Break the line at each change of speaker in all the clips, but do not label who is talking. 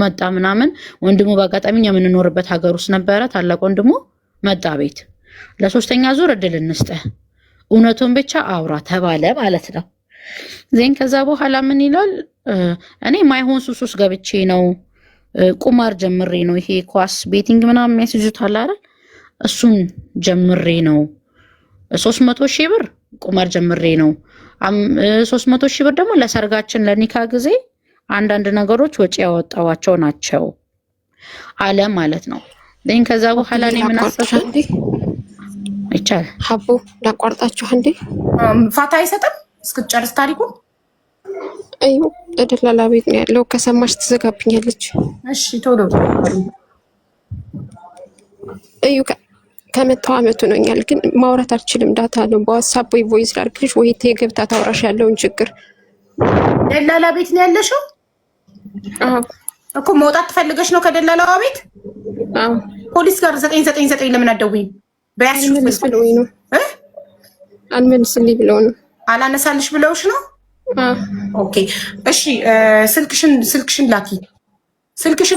መጣ ምናምን ወንድሙ በአጋጣሚ የምንኖርበት ሀገር ውስጥ ነበረ። ታላቅ ወንድሙ መጣ ቤት ለሶስተኛ ዙር እድል እንስጥህ እውነቱን ብቻ አውራ ተባለ ማለት ነው። ዜን ከዛ በኋላ ምን ይላል እኔ ማይሆን ሱስ ገብቼ ነው ቁማር ጀምሬ ነው ይሄ ኳስ ቤቲንግ ምናምን የሚያስይዙታል አይደል እሱን ጀምሬ ነው 300 ሺህ ብር ቁማር ጀምሬ ነው 300 ሺህ ብር ደግሞ ለሰርጋችን ለኒካ ጊዜ አንዳንድ ነገሮች ወጪ ያወጣዋቸው ናቸው አለ ማለት ነው። ዜን ከዛ በኋላ እኔ ምን አሰብኩ ይቻል
ሀቡ ላቋርጣችሁ እንዴ
ፋታ አይሰጥም እስክትጨርስ ታሪኩን
አዩ ደላላ ቤት ነው ያለው ከሰማሽ ትዘጋብኛለች
እሺ ቶሎ
አዩ ከመጣው አመቱ ነኛል ግን ማውራት አልችልም ዳታ ነው በዋትስአፕ ወይ ቮይስ ላድርግልሽ ወይ ተገብታ ታውራሽ ያለውን ችግር
ደላላ ቤት ነው ያለሽው
አዎ
እኮ መውጣት ትፈልገሽ ነው ከደላላዋ ቤት
አዎ
ፖሊስ ጋር 999 ለምን አትደውይም በያስሽ
ብለውኝ ነው አልመልስልኝ ብለው ነው
አላነሳልሽ ብለውሽ ነው ኦኬ እሺ ስልክሽን ላኪ ስልክሽ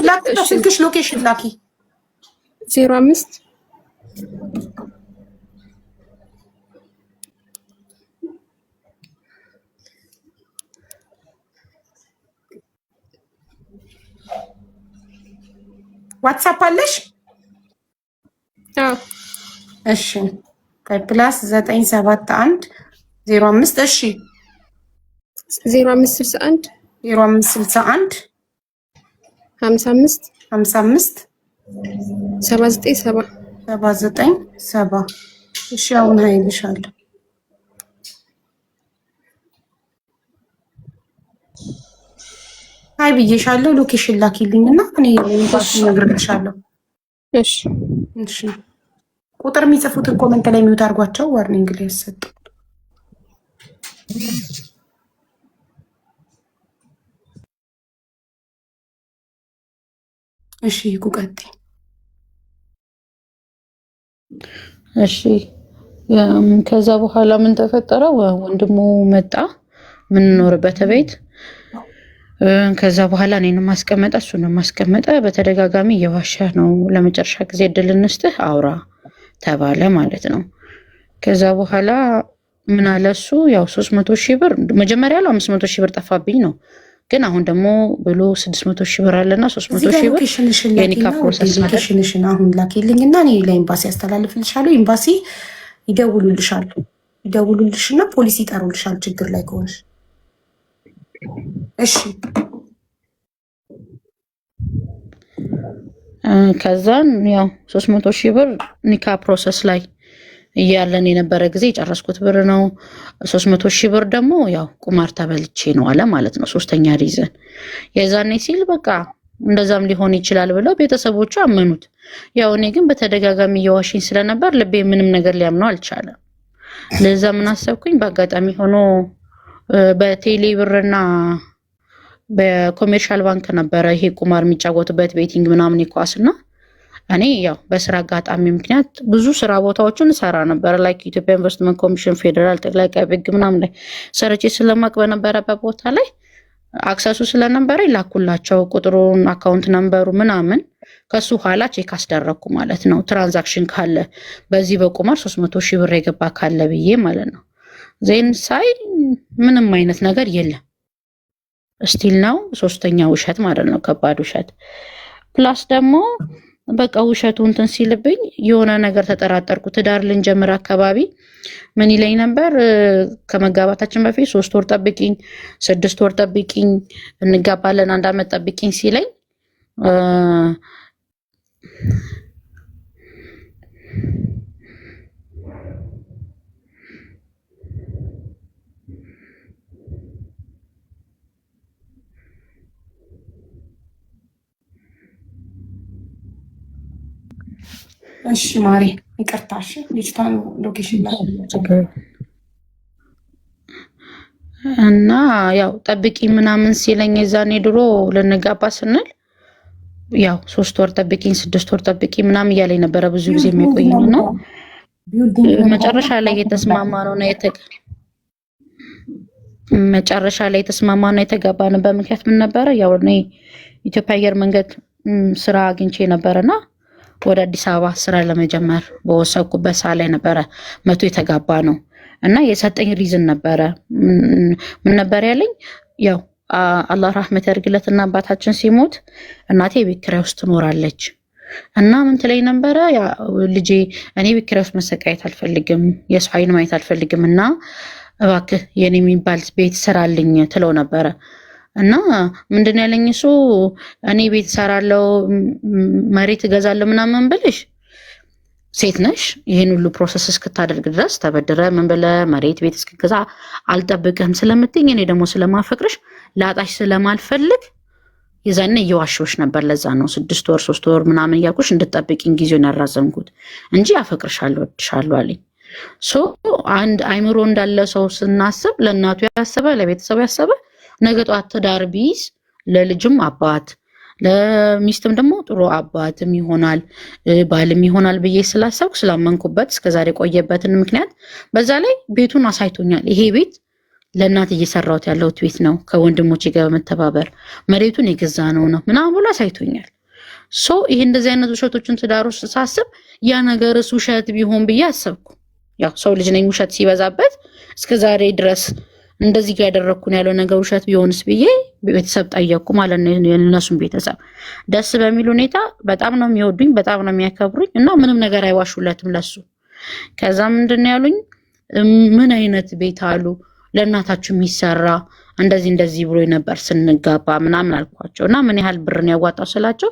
ሎኬሽን ላኪ
05
ዋትስአፕ አለሽ እሺ ፕላስ 971 05 እሺ
0561
0561
55
55
797
እሺ አሁን ሀይልሻለሁ አይ ብዬሻለሁ ሎኬሽን ላኪልኝና እኔ እነግርልሻለሁ
እሺ
እሺ ቁጥር የሚጽፉትን ኮሜንት ላይ ሚውት አድርጓቸው ዋርኒንግ ላይ ያሰጡ እሺ ቁቀጤ
እሺ ከዛ በኋላ ምን ተፈጠረ ወንድሙ መጣ ምን ኖርበት ቤት ከዛ በኋላ እኔንም ማስቀመጠ እሱንም ማስቀመጠ በተደጋጋሚ እየዋሻ ነው ለመጨረሻ ጊዜ እድል እንስጥህ አውራ ተባለ ማለት ነው። ከዛ በኋላ ምን አለ እሱ ያው 300 ሺህ ብር መጀመሪያ ላይ 500 ሺህ ብር ጠፋብኝ ነው ግን አሁን ደግሞ ብሎ 600 ሺህ ብር አለና 300 ሺህ ብር የኒካ ፕሮሰስ
ሎኬሽንሽን አሁን ላኪልኝና እኔ ለኤምባሲ ያስተላልፍልሻለሁ ኤምባሲ ይደውሉልሽና ፖሊስ ይጠሩልሻል ችግር ላይ ከሆንሽ እሺ
ከዛን ያው 300 ሺህ ብር ኒካ ፕሮሰስ ላይ እያለን የነበረ ጊዜ የጨረስኩት ብር ነው 300 ሺህ ብር ደግሞ ያው ቁማር ተበልቼ ነው አለ ማለት ነው ሶስተኛ ሪዝን የዛኔ ሲል በቃ እንደዛም ሊሆን ይችላል ብለው ቤተሰቦቹ አመኑት ያው እኔ ግን በተደጋጋሚ እየዋሽኝ ስለነበር ልቤ ምንም ነገር ሊያምነው አልቻለም ለዛ ምን አሰብኩኝ በአጋጣሚ ሆኖ በቴሌ ብርና በኮሜርሻል ባንክ ነበረ ይሄ ቁማር የሚጫወቱበት ቤቲንግ ምናምን ይኳስና እኔ ያው በስራ አጋጣሚ ምክንያት ብዙ ስራ ቦታዎችን ሰራ ነበር ላይክ ኢትዮጵያ ኢንቨስትመንት ኮሚሽን ፌደራል ጠቅላይ አቃቤ ሕግ ምናምን ላይ ሰርቼ ስለማቅ በነበረበት ቦታ ላይ አክሰሱ ስለነበረ ይላኩላቸው ቁጥሩን አካውንት ነምበሩ ምናምን ከሱ ኋላ ቼክ አስደረኩ ማለት ነው ትራንዛክሽን ካለ በዚህ በቁማር 300 ሺህ ብር የገባ ካለ ብዬ ማለት ነው ዜን ሳይ ምንም አይነት ነገር የለም ስቲል ነው ሶስተኛ ውሸት ማለት ነው ከባድ ውሸት ፕላስ ደግሞ በቃ ውሸቱ እንትን ሲልብኝ የሆነ ነገር ተጠራጠርኩ ትዳር ልንጀምር አካባቢ ምን ይለኝ ነበር ከመጋባታችን በፊት 3 ወር ጠብቂኝ 6 ወር ጠብቂኝ እንጋባለን 1 አመት ጠብቂኝ ሲለኝ
እሺ ማሪ ይቅርታሽ ልጅቷን ሎኬሽን ላይ
እና ያው ጠብቂ ምናምን ሲለኝ የዛኔ ድሮ ልንጋባ ስንል ያው 3 ወር ጠብቂኝ 6 ወር ጠብቂ ምናምን እያለኝ ነበረ ብዙ ጊዜ የሚቆየኝ ነው መጨረሻ ላይ የተስማማ ነው መጨረሻ ላይ የተስማማና የተጋባንበት ምክንያት ምን ነበረ? ያው እኔ ኢትዮጵያ አየር መንገድ ስራ አግኝቼ ነበርና ወደ አዲስ አበባ ስራ ለመጀመር በወሰንኩበት ሰዓት ላይ ነበረ መቶ የተጋባ ነው። እና የሰጠኝ ሪዝን ነበረ። ምን ነበር ያለኝ? ያው አላህ ረህመት ያድርግለትና አባታችን ሲሞት እናቴ ቤት ኪራይ ውስጥ ትኖራለች እና ምን ትለኝ ነበረ? ልጄ እኔ ቤት ኪራይ ውስጥ መሰቃየት አልፈልግም፣ የሰው ዓይን ማየት አልፈልግም እና እባክህ የኔ የሚባል ቤት ስራልኝ ትለው ነበረ። እና ምንድን ያለኝ እሱ እኔ ቤት ሰራለው መሬት እገዛለሁ ምናምን ብልሽ ሴት ነሽ፣ ይህን ሁሉ ፕሮሰስ እስክታደርግ ድረስ ተበድረ ምን ብለህ መሬት ቤት እስክገዛ አልጠብቅህም ስለምትኝ እኔ ደግሞ ስለማፈቅርሽ ላጣሽ ስለማልፈልግ የዛኔ እየዋሸሁሽ ነበር። ለዛ ነው 6 ወር 3 ወር ምናምን እያልኩሽ እንድጠብቂኝ ጊዜውን ያራዘምኩት እንጂ አፈቅርሻለሁ ወድሻለሁ አለኝ። አንድ አይምሮ እንዳለ ሰው ስናስብ ለእናቱ ያሰበ ለቤተሰቡ ያሰበ ነገ ጧት ትዳር ቢይዝ ለልጅም አባት ለሚስትም ደግሞ ጥሩ አባትም ይሆናል ባልም ይሆናል ብዬ ስላሰብኩ ስላመንኩበት እስከዛሬ ቆየበትን ምክንያት በዛ ላይ ቤቱን አሳይቶኛል። ይሄ ቤት ለእናት እየሰራሁት ያለሁት ቤት ነው፣ ከወንድሞቼ ጋር በመተባበር መሬቱን የገዛ ነው ምናምን ብሎ አሳይቶኛል። ይሄ እንደዚህ አይነት ውሸቶችን ትዳር ውስጥ ሳስብ ያ ነገርስ ውሸት ቢሆን ብዬ አሰብኩ። ያው ሰው ልጅ ነኝ፣ ውሸት ሲበዛበት እስከዛሬ ድረስ እንደዚህ ጋር ያደረግኩን ያለው ነገር ውሸት ቢሆንስ ብዬ ቤተሰብ ጠየቅኩ ማለት ነው። የእነሱን ቤተሰብ ደስ በሚል ሁኔታ በጣም ነው የሚወዱኝ፣ በጣም ነው የሚያከብሩኝ እና ምንም ነገር አይዋሹለትም ለሱ። ከዛ ምንድን ያሉኝ ምን አይነት ቤት አሉ ለእናታችሁ የሚሰራ እንደዚህ ብሎ ነበር ስንጋባ ምናምን አልኳቸው። እና ምን ያህል ብርን ያዋጣው ስላቸው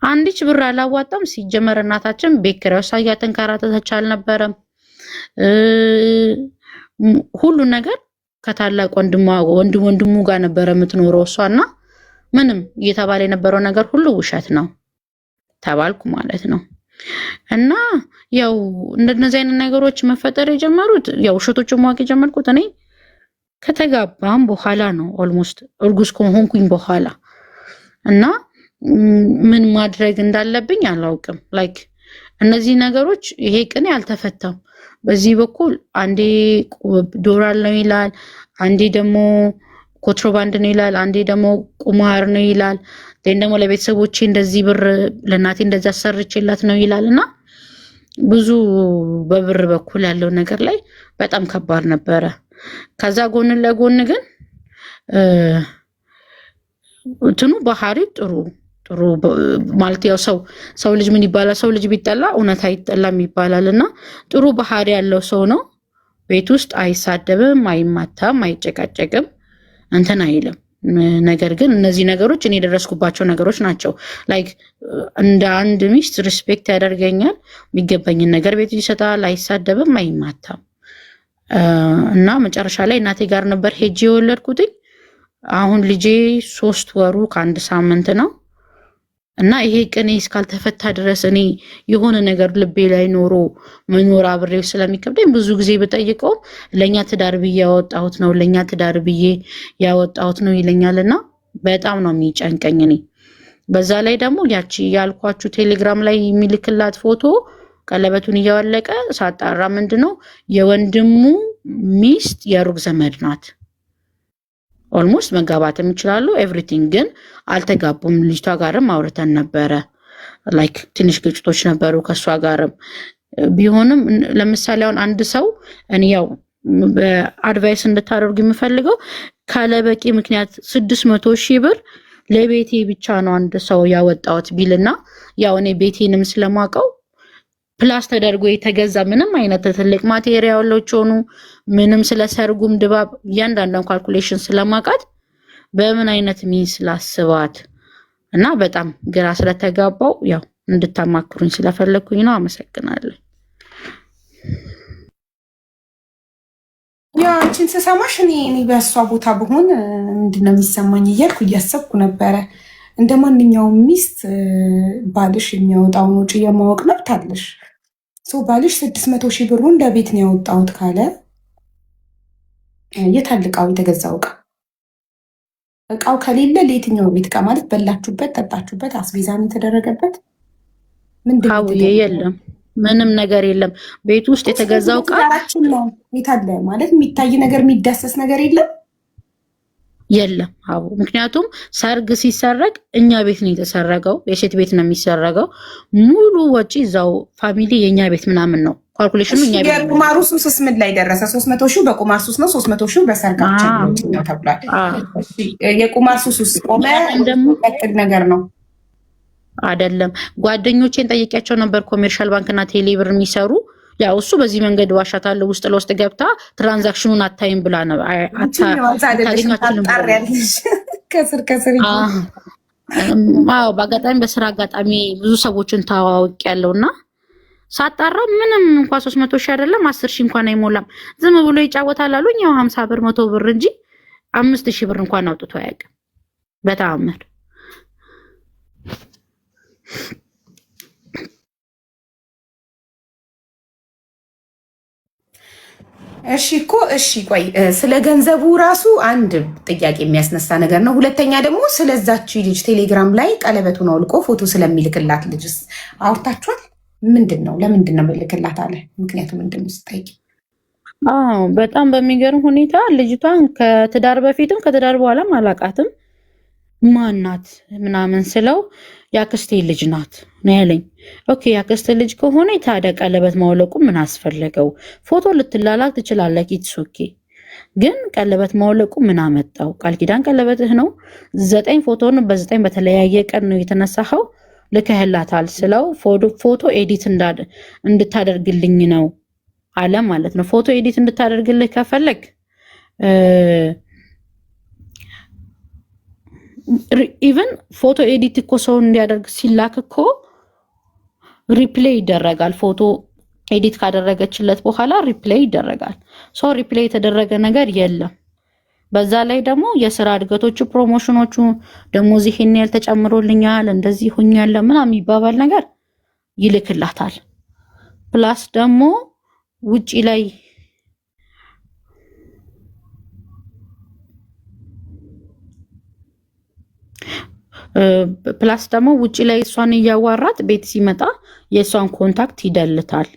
አንዲች ብር አላዋጣም። ሲጀመር እናታችን ቤት ኪራይ ውስጥ እያተንከራተተች አልነበረም። ሁሉ ነገር ከታላቅ ወንድሙ ጋር ነበረ የምትኖረው እሷና ምንም እየተባለ የነበረው ነገር ሁሉ ውሸት ነው ተባልኩ ማለት ነው። እና ያው እንደነዚህ አይነት ነገሮች መፈጠር የጀመሩት ያው ውሸቶችን ማወቅ የጀመርኩት እኔ ከተጋባም በኋላ ነው። ኦልሞስት እርጉዝ ከሆንኩኝ በኋላ እና ምን ማድረግ እንዳለብኝ አላውቅም። ላይክ እነዚህ ነገሮች ይሄ ቅኔ አልተፈታም። በዚህ በኩል አንዴ ዶላር ነው ይላል፣ አንዴ ደግሞ ኮንትሮባንድ ነው ይላል፣ አንዴ ደግሞ ቁማር ነው ይላል፣ ደግሞ ለቤተሰቦቼ እንደዚህ ብር ለእናቴ እንደዛ ሰርቼላት ነው ይላል። እና ብዙ በብር በኩል ያለው ነገር ላይ በጣም ከባድ ነበረ። ከዛ ጎን ለጎን ግን እንትኑ ባህሪው ጥሩ ማለት ያው ሰው ልጅ ምን ይባላል? ሰው ልጅ ቢጠላ እውነት አይጠላም ይባላል። እና ጥሩ ባህሪ ያለው ሰው ነው። ቤት ውስጥ አይሳደብም፣ አይማታም፣ አይጨቃጨቅም፣ እንትን አይልም። ነገር ግን እነዚህ ነገሮች እኔ የደረስኩባቸው ነገሮች ናቸው። ላይክ እንደ አንድ ሚስት ሪስፔክት ያደርገኛል፣ የሚገባኝን ነገር ቤት ይሰጣል፣ አይሳደብም፣ አይማታም። እና መጨረሻ ላይ እናቴ ጋር ነበር ሄጄ የወለድኩትኝ። አሁን ልጄ 3 ወሩ ከ1 ሳምንት ነው። እና ይሄ ቅኔ እስካልተፈታ ድረስ እኔ የሆነ ነገር ልቤ ላይ ኖሮ መኖር አብሬው ስለሚከብደኝ ብዙ ጊዜ ብጠይቀው ለእኛ ትዳር ብዬ ያወጣሁት ነው ለእኛ ትዳር ብዬ ያወጣሁት ነው ይለኛል። እና በጣም ነው የሚጨንቀኝ እኔ። በዛ ላይ ደግሞ ያቺ ያልኳችሁ ቴሌግራም ላይ የሚልክላት ፎቶ ቀለበቱን እያወለቀ ሳጣራ ምንድነው የወንድሙ ሚስት የሩቅ ዘመድ ናት። ኦልሞስት መጋባትም ይችላሉ ኤቭሪቲንግ፣ ግን አልተጋቡም። ልጅቷ ጋርም አውርተን ነበረ። ላይክ ትንሽ ግጭቶች ነበሩ ከእሷ ጋርም ቢሆንም ለምሳሌ አሁን አንድ ሰው እኔ ያው በአድቫይስ እንድታደርጉ የምፈልገው ካለበቂ ምክንያት 600,000 ብር ለቤቴ ብቻ ነው አንድ ሰው ያወጣሁት ቢልና ያው እኔ ቤቴንም ስለማውቀው ፕላስ ተደርጎ የተገዛ ምንም አይነት ትልቅ ማቴሪያሎች ሆኑ ምንም ስለሰርጉም ድባብ እያንዳንዷን ካልኩሌሽን ስለማውቃት በምን አይነት ሚንስ ላስባት እና በጣም ግራ ስለተጋባው ያው እንድታማክሩኝ ስለፈለኩኝ ነው። አመሰግናለሁ።
ያ አንቺን ስሰማሽ እኔ በእሷ ቦታ ብሆን ምንድነው የሚሰማኝ እያልኩ እያሰብኩ ነበረ። እንደ ማንኛውም ሚስት ባልሽ የሚያወጣውን ወጪ የማወቅ መብት አለሽ። ባልሽ 600,000 ብሩን ለቤት ነው ያወጣሁት ካለ የታል እቃው? የተገዛው እቃው ከሌለ ለየትኛው ቤት እቃ ማለት በላችሁበት፣ ጠጣችሁበት፣ አስቤዛን የተደረገበት
ምንድነው? የለም ምንም ነገር የለም። ቤት ውስጥ የተገዛው እቃ
ነው የታለ ማለት የሚታይ ነገር የሚዳሰስ ነገር የለም።
የለም አቡ። ምክንያቱም ሰርግ ሲሰረግ እኛ ቤት ነው የተሰረገው፣ የሴት ቤት ነው የሚሰረገው። ሙሉ ወጪ እዛው ፋሚሊ የእኛ ቤት ምናምን ነው። ካልኩሌሽኑ እኛ ቤት ነው።
የቁማሩ ሱስ ምን ላይ ደረሰ? 300 ሺህ በቁማር ሱስ ነው፣ 300 ሺህ በሰርጋችን ነው ተብሏል። የቁማር ሱስ ቆመ ደግሞ ቀጥል ነገር ነው
አይደለም። ጓደኞቼን ጠይቂያቸው ነበር ኮሜርሻል ባንክና ቴሌብር የሚሰሩ ያው እሱ በዚህ መንገድ ዋሻታለሁ ውስጥ ለውስጥ ገብታ ትራንዛክሽኑን አታይም ብላ ነው አታገኛችልም። አዎ በአጋጣሚ በስራ አጋጣሚ ብዙ ሰዎችን ታዋውቅ ያለውና ሳጣራ ምንም እንኳን 300 ሺህ አይደለም 10 ሺህ እንኳን አይሞላም። ዝም ብሎ ይጫወታል አሉኝ። ያው 50 ብር 100 ብር እንጂ 5000 ብር እንኳን አውጥቶ አያውቅም በተአምር።
እሺ ቆይ ስለ ገንዘቡ ራሱ አንድ ጥያቄ የሚያስነሳ ነገር ነው። ሁለተኛ ደግሞ ስለዛች ልጅ ቴሌግራም ላይ ቀለበቱን አውልቆ ፎቶ ስለሚልክላት ልጅስ አውርታችኋል? ምንድነው ለምንድን ነው የሚልክላት አለ? ምክንያቱ ምንድነው ስጠይቅ?
በጣም በሚገርም ሁኔታ ልጅቷን ከትዳር በፊትም ከትዳር በኋላም አላቃትም። ማናት ምናምን ስለው ያክስቴ ልጅ ናት ነው ያለኝ። ኦኬ ያክስቴ ልጅ ከሆነ ታዲያ ቀለበት ማውለቁ ምን አስፈለገው? ፎቶ ልትላላክ ትችላለህ፣ ኢትስ ኦኬ። ግን ቀለበት ማውለቁ ምን አመጣው? ቃል ኪዳን ቀለበትህ ነው። 9 ፎቶን በ9 በተለያየ ቀን ነው የተነሳኸው፣ ልከህላታል ስለው ፎቶ ኤዲት እንድታደርግልኝ ነው አለ ማለት ነው። ፎቶ ኤዲት እንድታደርግልህ ከፈለግ ኢቨን ፎቶ ኤዲት እኮ ሰው እንዲያደርግ ሲላክ እኮ ሪፕሌይ ይደረጋል። ፎቶ ኤዲት ካደረገችለት በኋላ ሪፕሌይ ይደረጋል። ሰው ሪፕሌይ የተደረገ ነገር የለም። በዛ ላይ ደግሞ የስራ እድገቶቹ ፕሮሞሽኖቹ ደሞዝ ይሄን ያህል ተጨምሮልኛል እንደዚህ ሆኛለሁ ምናምን የሚባባል ነገር ይልክላታል። ፕላስ ደግሞ ውጪ ላይ ውጪ ላይ እሷን እያዋራት ቤት ሲመጣ የእሷን ኮንታክት ይደልታል።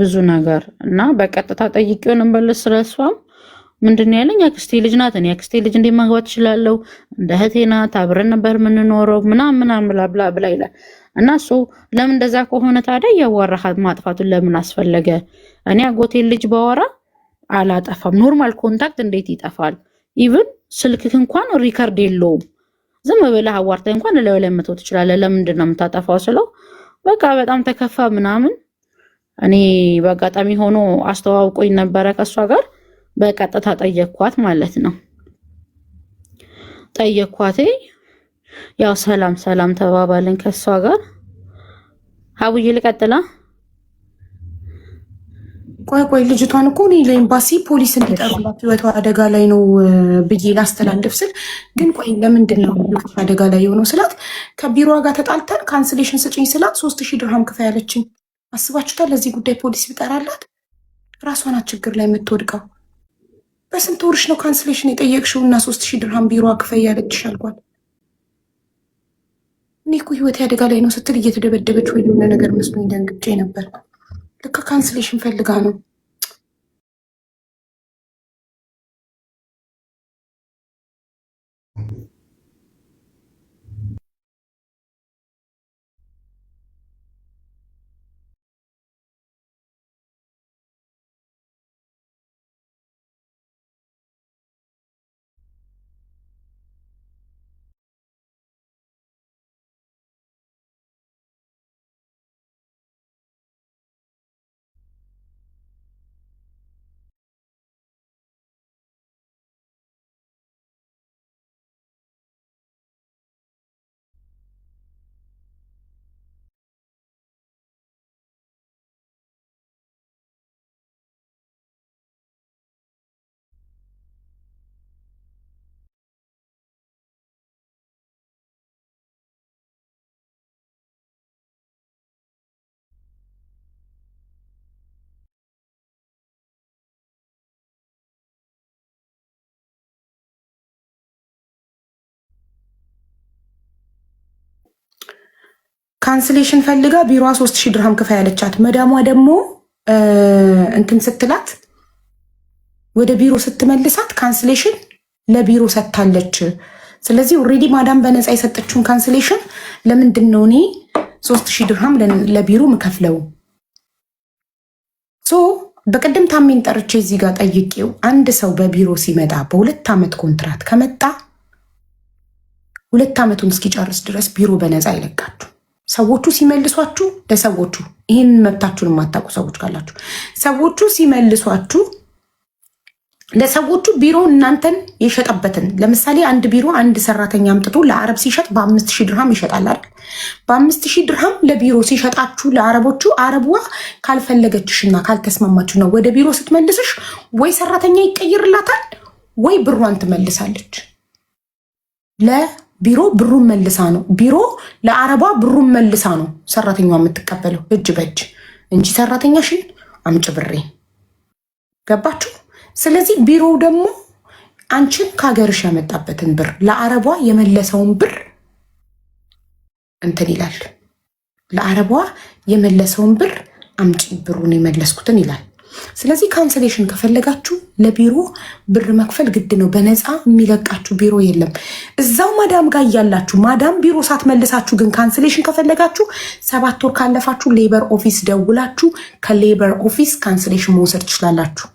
ብዙ ነገር እና በቀጥታ ጠይቄው ነበር ስለሷም ምንድን ያለኝ አክስቴ ልጅ ናት። እኔ አክስቴ ልጅ እንዴት ማግባት እችላለሁ? እንደ እህቴ ናት፣ አብረን ነበር የምንኖረው ምናምን ብላ ይላል። እና እሱ ለምን እንደዛ ከሆነ ታዲያ እያዋራሃት ማጥፋቱን ለምን አስፈለገ? እኔ አጎቴን ልጅ ባወራ አላጠፋም። ኖርማል ኮንታክት እንዴት ይጠፋል? ኢቭን ስልክህ እንኳን ሪከርድ የለውም። ዝም ብለህ አዋርተህ እንኳን ላይ መተው ትችላለህ። ለምንድን ነው የምታጠፋው ስለው በቃ በጣም ተከፋ ምናምን። እኔ በአጋጣሚ ሆኖ አስተዋውቆኝ ነበረ ከእሷ ጋር በቀጥታ ጠየኳት ማለት ነው። ጠየኳት፣ ያው ሰላም ተባባልን ከእሷ ጋር። አቡዬ ልቀጥላ።
ቆይ ልጅቷን እኮ እኔ ለኤምባሲ ፖሊስ እንዲጠሩላት ህይወቷ አደጋ ላይ ነው ብዬ ላስተላልፍ ስል ግን ቆይ ለምንድን ነው ህይወቷ አደጋ ላይ የሆነው ስላት ከቢሮዋ ጋር ተጣልተን ካንስሌሽን ስጭኝ ስላት 3000 ድርሃም ክፈይ ያለችኝ። አስባችሁታል? ለዚህ ጉዳይ ፖሊስ ቢጠራላት ራሷ ናት ችግር ላይ የምትወድቀው። በስንት ወርሽ ነው ካንስሌሽን የጠየቅሽው እና 3000 ድርሃም ቢሮዋ ክፈይ ያለችሽ አልኳት። እኔ እኮ ህይወቴ አደጋ ላይ ነው ስትል እየተደበደበች ወይ የሆነ ነገር መስሎኝ ደንግጬ ነበር። ልክ ካንስሌሽን ፈልጋ ነው። ካንስሌሽን ፈልጋ ቢሮዋ 3000 ድርሃም ክፈይ ያለቻት። መዳሟ ደግሞ እንትን ስትላት ወደ ቢሮ ስትመልሳት ካንስሌሽን ለቢሮ ሰጥታለች። ስለዚህ ኦልሬዲ ማዳም በነፃ የሰጠችውን ካንስሌሽን ለምንድን ነው እኔ 3000 ድርሃም ለቢሮ ምከፍለው? በቀደም ታሜን ጠርቼ እዚህ ጋር ጠይቄው አንድ ሰው በቢሮ ሲመጣ በ2 ዓመት ኮንትራት ከመጣ 2 ዓመቱን እስኪጨርስ ድረስ ቢሮ በነፃ ይለቃችሁ። ሰዎቹ ሲመልሷችሁ ለሰዎቹ ይህን መብታችሁን የማታውቁ ሰዎች ካላችሁ ሰዎቹ ሲመልሷችሁ ለሰዎቹ ቢሮ እናንተን የሸጠበትን ለምሳሌ አንድ ቢሮ አንድ ሰራተኛ አምጥቶ ለአረብ ሲሸጥ በ5000 ድርሃም ይሸጣል አይደል? በ5000 ድርሃም ለቢሮ ሲሸጣችሁ ለአረቦቹ አረቧ ካልፈለገችሽና ካልተስማማችሁ ነው ወደ ቢሮ ስትመልስሽ ወይ ሰራተኛ ይቀይርላታል ወይ ብሯን ትመልሳለች። ለቢሮ ብሩን መልሳ ነው ቢሮ ለአረቧ ብሩን መልሳ ነው ሰራተኛዋ የምትቀበለው እጅ በእጅ እንጂ ሰራተኛሽን አምጭ ብሬ። ገባችሁ? ስለዚህ ቢሮ ደግሞ አንቺን ከሀገርሽ ያመጣበትን ብር ለአረቧ የመለሰውን ብር እንትን ይላል። ለአረቧ የመለሰውን ብር አምጪ ብሩን የመለስኩትን ይላል። ስለዚህ ካንስሌሽን ከፈለጋችሁ ለቢሮ ብር መክፈል ግድ ነው። በነፃ የሚለቃችሁ ቢሮ የለም። እዛው ማዳም ጋር እያላችሁ ማዳም ቢሮ ሳትመልሳችሁ ግን ካንስሌሽን ከፈለጋችሁ 7 ወር ካለፋችሁ ሌበር ኦፊስ ደውላችሁ ከሌበር ኦፊስ ካንስሌሽን መውሰድ ትችላላችሁ።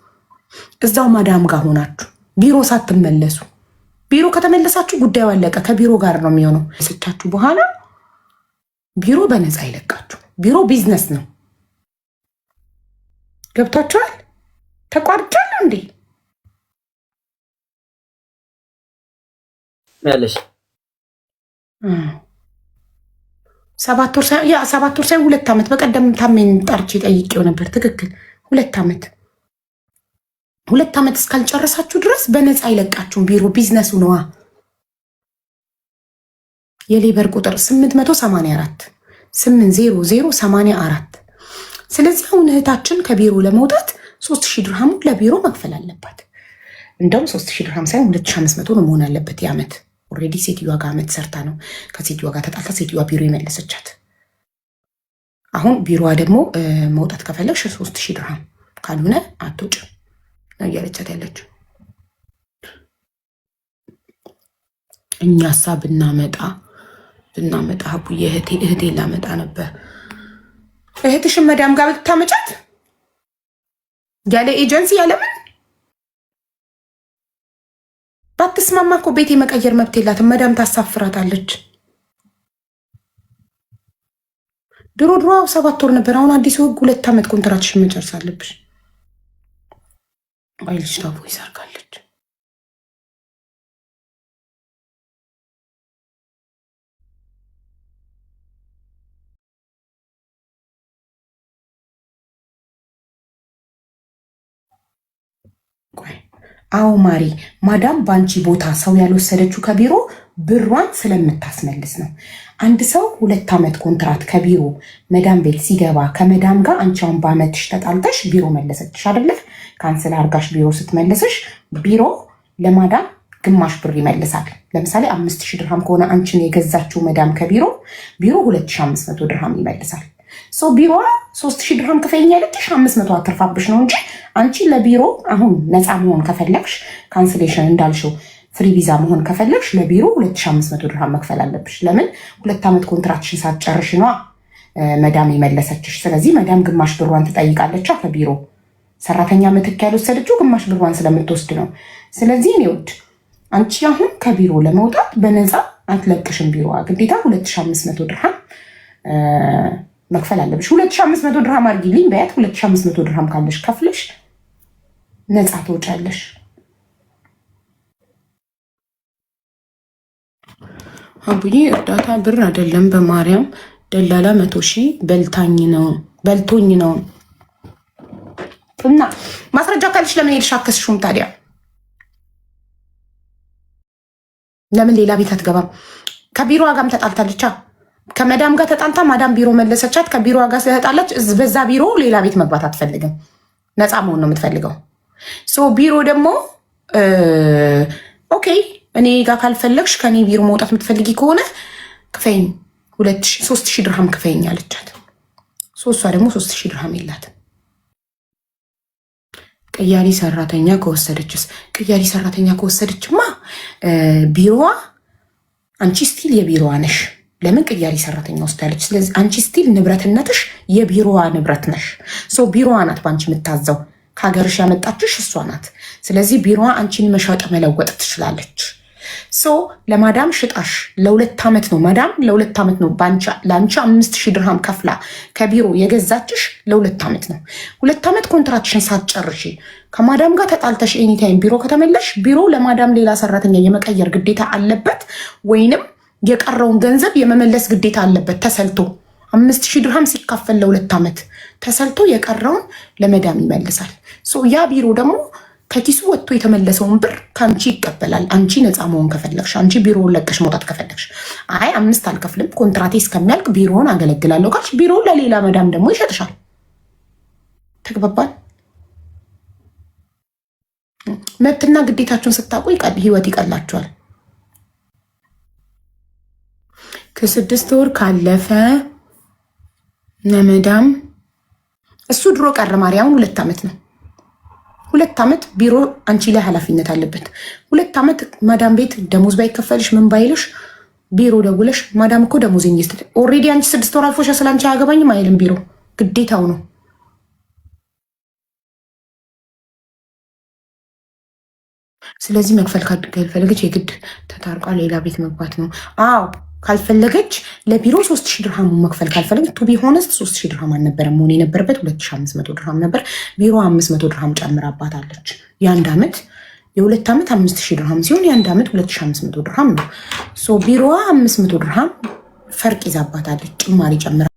እዛው ማዳም ጋር ሆናችሁ ቢሮ ሳትመለሱ። ቢሮ ከተመለሳችሁ ጉዳዩ አለቀ። ከቢሮ ጋር ነው የሚሆነው። ስቻችሁ በኋላ ቢሮ በነፃ ይለቃችሁ። ቢሮ ቢዝነስ ነው። ገብቷችኋል? ተቋርጫለሁ እንዴ?
ያለሽ
7 ወር ሳይሆን 2 ዓመት። በቀደም ታሜን ጠርቼ ጠይቄው ነበር። ትክክል 2 ዓመት 2 ዓመት እስካልጨረሳችሁ ድረስ በነፃ አይለቃችሁም። ቢሮ ቢዝነሱ ነዋ። የሌበር ቁጥር 884 80084። ስለዚህ አሁን እህታችን ከቢሮ ለመውጣት 3000 ድርሃሙ ለቢሮ መክፈል አለባት። እንደውም 3000 ድርሃም ሳይሆን 2500 ነው መሆን አለበት የዓመት። ኦልሬዲ ሴትዮዋ ጋር ዓመት ሰርታ ነው ከሴትዮዋ ጋር ተጣልታ ሴትዮዋ ቢሮ የመለሰቻት። አሁን ቢሮዋ ደግሞ መውጣት ከፈለግሽ 3000 ድርሃም ካልሆነ አትወጭም ነው እያለቻት ያለችው። እኛሳ ብናመጣ ሀቡዬ እህቴ ላመጣ ነበር። እህትሽን መዳም ጋር ብታመጫት ያለ ኤጀንሲ ያለምን ባትስማማ እኮ ቤት የመቀየር መብት የላትም። መዳም ታሳፍራታለች። ድሮ 7 ወር ነበር። አሁን አዲሱ ህግ 2 ዓመት ኮንትራትሽን መጨረስ አለብሽ። አይ ልጅ ታቦ ይሰርጋለች። አዎ ማሪ፣ ማዳም ባንቺ ቦታ ሰው ያልወሰደችው ከቢሮ ብሯን ስለምታስመልስ ነው። አንድ ሰው 2 ዓመት ኮንትራት ከቢሮ መዳም ቤት ሲገባ ከመዳም ጋር አንቺ አሁን በአመትሽ ተጣልተሽ ቢሮ መለሰችሽ አይደለ? ካንስል አርጋሽ ቢሮ ስትመልስሽ ቢሮ ለማዳም ግማሽ ብር ይመልሳል። ለምሳሌ 5000 ድርሃም ከሆነ አንቺን የገዛችው መዳም ከቢሮ 2500 ድርሃም ይመልሳል። ቢሮ 3000 ድርሃም ክፈይኝ ያለችሽ 500 አትርፋብሽ ነው እንጂ አንቺ ለቢሮ አሁን ነፃ መሆን ከፈለግሽ ካንስሌሽን እንዳልሽው ፍሪ ቪዛ መሆን ከፈለግሽ ለቢሮ 2500 ድርሃም መክፈል አለብሽ። ለምን 2 ዓመት ኮንትራክሽን ሳትጨርሽ ነዋ መዳም የመለሰችሽ። ስለዚህ መዳም ግማሽ ብሯን ትጠይቃለች ከቢሮ። ሰራተኛ ምትክ ያልወሰደችው ግማሽ ብሯን ስለምትወስድ ነው። ስለዚህ እኔ ውድ አንቺ አሁን ከቢሮ ለመውጣት በነፃ አትለቅሽም። ቢሮ ግዴታ 2500 ድርሃም መክፈል አለብሽ። 2500 ድርሃም አድርጊልኝ በያት። 2500 ድርሃም ካለሽ ከፍለሽ ነፃ ትወጫለሽ። አቡዬ እርዳታ ብር አይደለም በማርያም ደላላ 100,000 በልቶኝ ነው። እና ማስረጃ ካለሽ ለምን ሄድሽ አከስሽውም ታዲያ? ለምን ሌላ ቤት አትገባም? ከቢሮ ጋርም ተጣልታለቻ። ከመዳም ጋር ተጣልታ ማዳም ቢሮ መለሰቻት። ከቢሮ ጋር ስለተጣላች በዛ ቢሮ ሌላ ቤት መግባት አትፈልግም። ነፃ መሆን ነው የምትፈልገው። ቢሮ ደግሞ ኦኬ እኔ ጋር ካልፈለግሽ ከኔ ቢሮ መውጣት የምትፈልጊ ከሆነ ክፈይኝ 3000 ድርሃም ክፈይኝ አለቻት። እሷ ደግሞ 3000 ድርሃም የላትም። ቅያሪ ሰራተኛ ከወሰደችስ? ቅያሪ ሰራተኛ ከወሰደችማ ቢሮዋ አንቺ ስቲል የቢሮዋ ነሽ። ለምን ቅያሪ ሰራተኛ ወስዳለች? ስለዚህ አንቺ ስቲል ንብረትነትሽ የቢሮዋ ንብረት ነሽ። ቢሮዋ ናት በአንቺ የምታዘው። ከሀገርሽ ያመጣችሽ እሷ ናት። ስለዚህ ቢሮዋ አንቺን መሸጥ መለወጥ ትችላለች። ለማዳም ሽጣሽ ለ2 ዓመት ነው ማዳም ለ2 ዓመት ነው ለአንቺ 5000 ድርሃም ከፍላ ከቢሮ የገዛችሽ ለ2 ዓመት ነው። 2 ዓመት ኮንትራክሽን ሳትጨርሺ ከማዳም ጋር ተጣልተሽ ኤኒታይም ቢሮ ከተመለሽ ቢሮ ለማዳም ሌላ ሰራተኛ የመቀየር ግዴታ አለበት፣ ወይንም የቀረውን ገንዘብ የመመለስ ግዴታ አለበት ተሰልቶ 5000 ድርሃም ሲካፈል ለ2 ዓመት ተሰልቶ የቀረውን ለመዳም ይመልሳል። ያ ቢሮ ደግሞ ከኪሱ ወጥቶ የተመለሰውን ብር ከአንቺ ይቀበላል። አንቺ ነፃ መሆን ከፈለግሽ፣ አንቺ ቢሮውን ለቀሽ መውጣት ከፈለግሽ፣ አይ 5 አልከፍልም ኮንትራቴ እስከሚያልቅ ቢሮውን አገለግላለሁ ካልሽ ቢሮውን ለሌላ መዳም ደግሞ ይሸጥሻል። ተግባባል? መብትና ግዴታችሁን ስታውቁ ህይወት ይቀላችኋል። ከ6 ወር ካለፈ ለመዳም እሱ ድሮ ቀረ ማርያምን 2 ዓመት ነው። 2 ዓመት ቢሮ አንቺ ላይ ኃላፊነት አለበት። 2 ዓመት ማዳም ቤት ደሞዝ ባይከፈልሽ ምን ባይልሽ ቢሮ ደውለሽ ማዳም እኮ ደሞዝ እንይስት ኦልሬዲ አንቺ 6 ወር አልፎሽ ስላንቺ አያገባኝም አይልም ቢሮ፣ ግዴታው ነው። ስለዚህ መክፈል ካልፈለገች የግድ ተታርቋ ሌላ ቤት መግባት ነው። አዎ ካልፈለገች ለቢሮ 3000 ድርሃም መክፈል ካልፈለገች ቱ ቢሆንስ 3000 ድርሃም አልነበረም መሆን የነበረበት 2500 ድርሃም ነበር። ቢሮ 500 ድርሃም ጨምራባታለች። የ1 ዓመት የ2 ዓመት 5000 ድርሃም ሲሆን የ1 ዓመት 2500 ድርሃም ነው። ቢሮዋ 500 ድርሃም ፈርቅ ይዛባታለች ጭማሪ ጨምራ